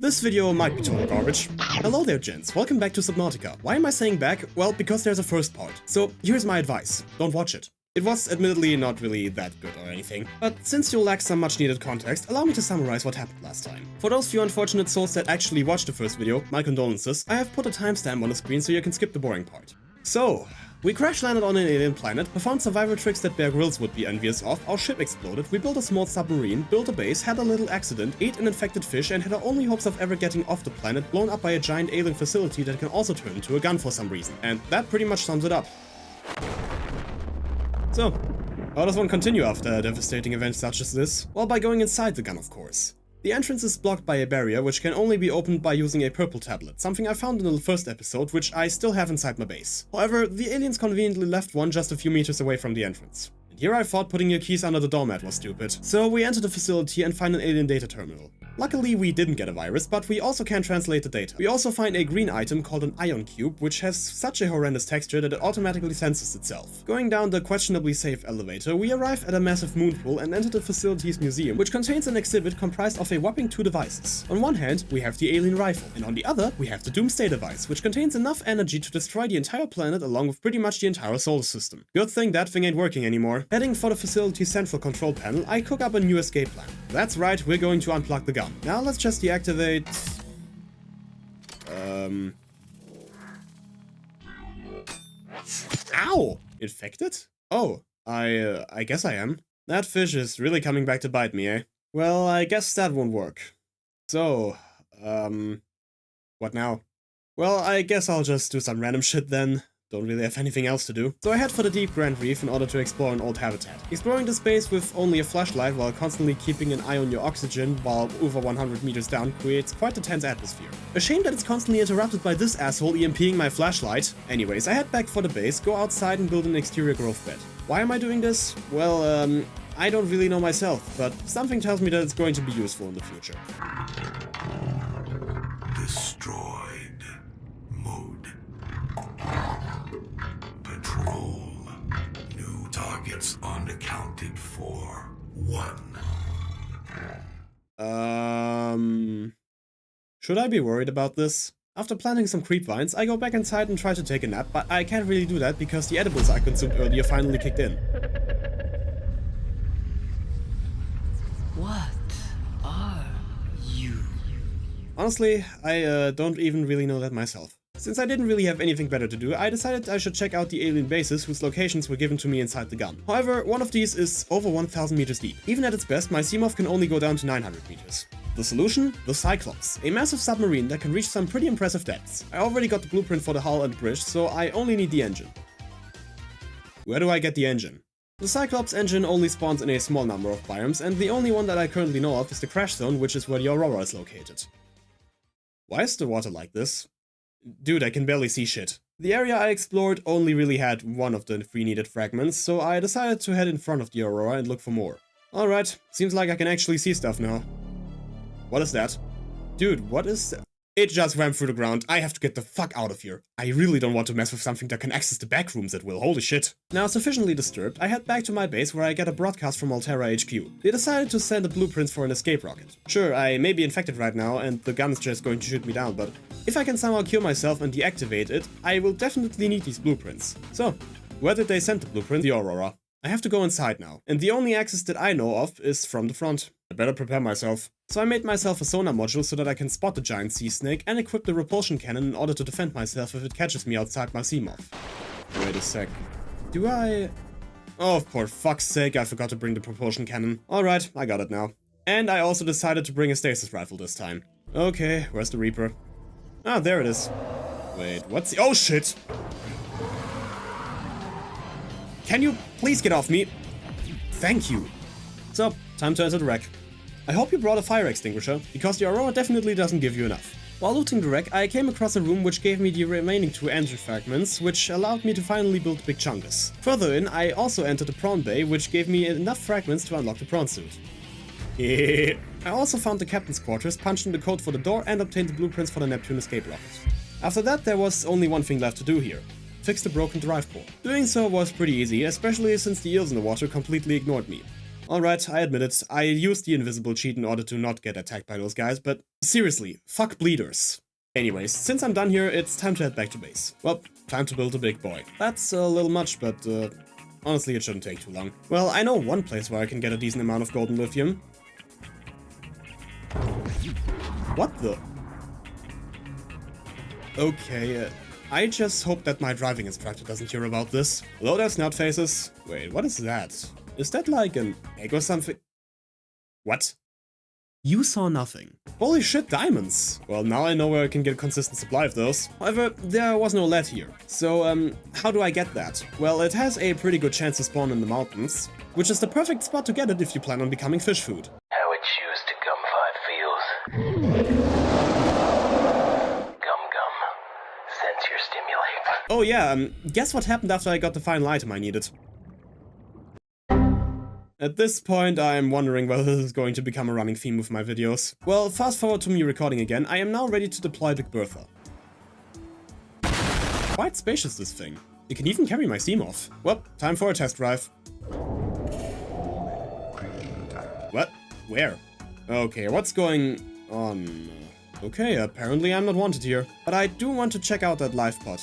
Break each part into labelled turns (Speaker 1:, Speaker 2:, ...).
Speaker 1: This video might be total garbage. Hello there gents, welcome back to Subnautica. Why am I saying back? Well, because there's a first part. So here's my advice, don't watch it. It was admittedly not really that good or anything, but since you'll lack some much needed context, allow me to summarize what happened last time. For those few unfortunate souls that actually watched the first video, my condolences, I have put a timestamp on the screen so you can skip the boring part. So, we crash landed on an alien planet, performed survival tricks that Bear Grylls would be envious of, our ship exploded, we built a small submarine, built a base, had a little accident, ate an infected fish, and had our only hopes of ever getting off the planet blown up by a giant alien facility that can also turn into a gun for some reason. And that pretty much sums it up. So, how does one continue after a devastating event such as this? Well, by going inside the gun, of course. The entrance is blocked by a barrier which can only be opened by using a purple tablet, something I found in the first episode which I still have inside my base. However, the aliens conveniently left one just a few meters away from the entrance. And here I thought putting your keys under the doormat was stupid. So we enter the facility and find an alien data terminal. Luckily we didn't get a virus, but we also can translate the data. We also find a green item called an ion cube, which has such a horrendous texture that it automatically senses itself. Going down the questionably safe elevator, we arrive at a massive moon pool and enter the facility's museum, which contains an exhibit comprised of a whopping 2 devices. On one hand, we have the alien rifle, and on the other, we have the Doomsday device, which contains enough energy to destroy the entire planet along with pretty much the entire solar system. Good thing that thing ain't working anymore. Heading for the facility's central control panel, I cook up a new escape plan. That's right, we're going to unplug the gun. Now let's just deactivate... Ow! Infected? Oh, I guess I am. That fish is really coming back to bite me, eh? Well, I guess that won't work. So, what now? Well, I guess I'll just do some random shit then. Don't really have anything else to do. So I head for the deep Grand Reef in order to explore an old habitat. Exploring the space with only a flashlight while constantly keeping an eye on your oxygen while over 100 meters down creates quite a tense atmosphere. A shame that it's constantly interrupted by this asshole EMPing my flashlight. Anyways, I head back for the base, go outside and build an exterior growth bed. Why am I doing this? Well, I don't really know myself, but something tells me that it's going to be useful in the future.
Speaker 2: Destroyed. Mode. Patrol. New targets unaccounted for. 1.
Speaker 1: Should I be worried about this? After planting some creep vines, I go back inside and try to take a nap, but I can't really do that because the edibles I consumed earlier finally kicked in.
Speaker 3: What are you?
Speaker 1: Honestly, I don't even really know that myself. Since I didn't really have anything better to do, I decided I should check out the alien bases whose locations were given to me inside the gun. However, one of these is over 1000 meters deep. Even at its best, my Seamoth can only go down to 900 meters. The solution? The Cyclops, a massive submarine that can reach some pretty impressive depths. I already got the blueprint for the hull and bridge, so I only need the engine. Where do I get the engine? The Cyclops engine only spawns in a small number of biomes, and the only one that I currently know of is the crash zone, which is where the Aurora is located. Why is the water like this? Dude, I can barely see shit. The area I explored only really had one of the 3 needed fragments, so I decided to head in front of the Aurora and look for more. Alright, seems like I can actually see stuff now. What is that? Dude, what is that? It just ran through the ground. I have to get the fuck out of here. I really don't want to mess with something that can access the back rooms at will. Holy shit. Now sufficiently disturbed, I head back to my base where I get a broadcast from Altera HQ. They decided to send the blueprints for an escape rocket. Sure, I may be infected right now and the gun's just going to shoot me down, but if I can somehow cure myself and deactivate it, I will definitely need these blueprints. So, where did they send the blueprint? The Aurora. I have to go inside now, and the only access that I know of is from the front. I better prepare myself. So I made myself a sonar module so that I can spot the giant sea snake and equip the repulsion cannon in order to defend myself if it catches me outside my Seamoth. Wait a sec. Do I... Oh, for fuck's sake, I forgot to bring the propulsion cannon. Alright, I got it now. And I also decided to bring a stasis rifle this time. Okay, where's the Reaper? Ah, there it is. Wait, what's the... Oh shit! Can you please get off me? Thank you. So, time to enter the wreck. I hope you brought a fire extinguisher, because the Aurora definitely doesn't give you enough. While looting the wreck, I came across a room which gave me the remaining 2 engine fragments, which allowed me to finally build Big Chungus. Further in, I also entered the prawn bay, which gave me enough fragments to unlock the prawn suit. I also found the captain's quarters, punched in the code for the door, and obtained the blueprints for the Neptune escape rocket. After that, there was only one thing left to do here. Fix the broken drive port. Doing so was pretty easy, especially since the eels in the water completely ignored me. Alright, I admit it, I used the invisible cheat in order to not get attacked by those guys, but seriously, fuck bleeders. Anyways, since I'm done here, it's time to head back to base. Well, time to build a big boy. That's a little much, but honestly it shouldn't take too long. Well, I know one place where I can get a decent amount of golden lithium. What the? Okay, I just hope that my driving instructor doesn't hear about this. Hello there, snot faces. Wait, what is that? Is that like an egg or something? What? You saw nothing. Holy shit, diamonds! Well, now I know where I can get a consistent supply of those. However, there was no lead here. So, how do I get that? Well, it has a pretty good chance to spawn in the mountains, which is the perfect spot to get it if you plan on becoming fish food.
Speaker 4: How it chews to gum 5 feels. Gum. Sense your stimulate.
Speaker 1: Oh yeah, guess what happened after I got the final item I needed? At this point, I'm wondering whether this is going to become a running theme with my videos. Well, fast forward to me recording again, I am now ready to deploy Big Bertha. Quite spacious, this thing. It can even carry my Seamoth. Well, time for a test drive. What? Where? Okay, what's going on? Okay, apparently I'm not wanted here. But I do want to check out that live pod.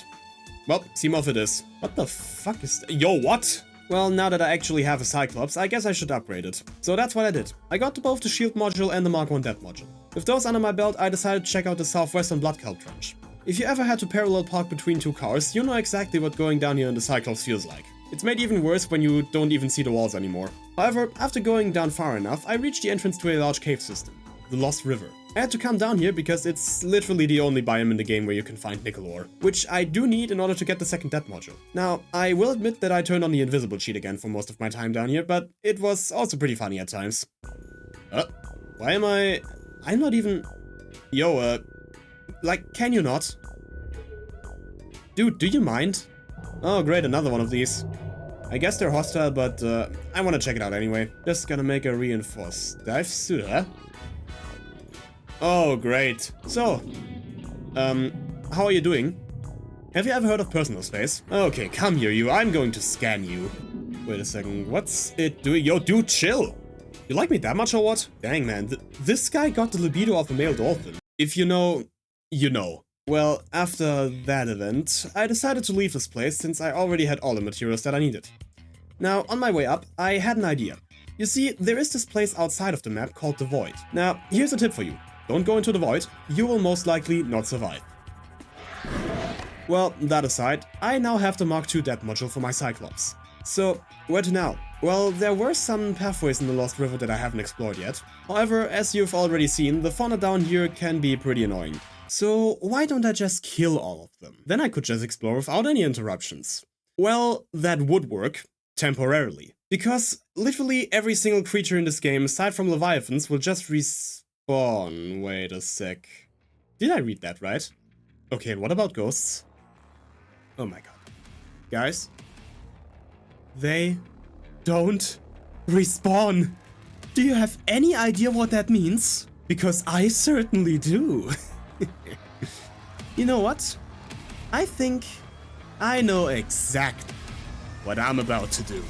Speaker 1: Well, Seamoth it is. What the fuck is that? Yo, what? Well, now that I actually have a Cyclops, I guess I should upgrade it. So that's what I did. I got both the shield module and the Mark 1 depth module. With those under my belt, I decided to check out the southwestern blood kelp trench. If you ever had to parallel park between two cars, you know exactly what going down here in the Cyclops feels like. It's made even worse when you don't even see the walls anymore. However, after going down far enough, I reached the entrance to a large cave system, the Lost River. I had to come down here because it's literally the only biome in the game where you can find nickel ore, which I do need in order to get the second depth module. Now, I will admit that I turned on the invisible cheat again for most of my time down here, but it was also pretty funny at times. Why am I'm not even... Yo, like, can you not? Dude, do you mind? Oh great, another one of these. I guess they're hostile, but I want to check it out anyway. Just gonna make a reinforced dive suit, huh? Oh, great. So, how are you doing? Have you ever heard of personal space? Okay, come here, you. I'm going to scan you. Wait a second, what's it doing? Yo, dude, chill. You like me that much or what? Dang, man, this guy got the libido of a male dolphin. If you know, you know. Well, after that event, I decided to leave this place since I already had all the materials that I needed. Now, on my way up, I had an idea. You see, there is this place outside of the map called the Void. Now, here's a tip for you. Don't go into the Void, you will most likely not survive. Well, that aside, I now have the Mark 2 depth module for my Cyclops. So, where to now? Well, there were some pathways in the Lost River that I haven't explored yet. However, as you've already seen, the fauna down here can be pretty annoying. So, why don't I just kill all of them? Then I could just explore without any interruptions. Well, that would work. Temporarily. Because literally every single creature in this game, aside from Leviathans, will just respawn. Wait a sec. Did I read that right? Okay, and what about ghosts? Oh my god. Guys? They don't respawn. Do you have any idea what that means? Because I certainly do. You know what? I think I know exactly what I'm about to do.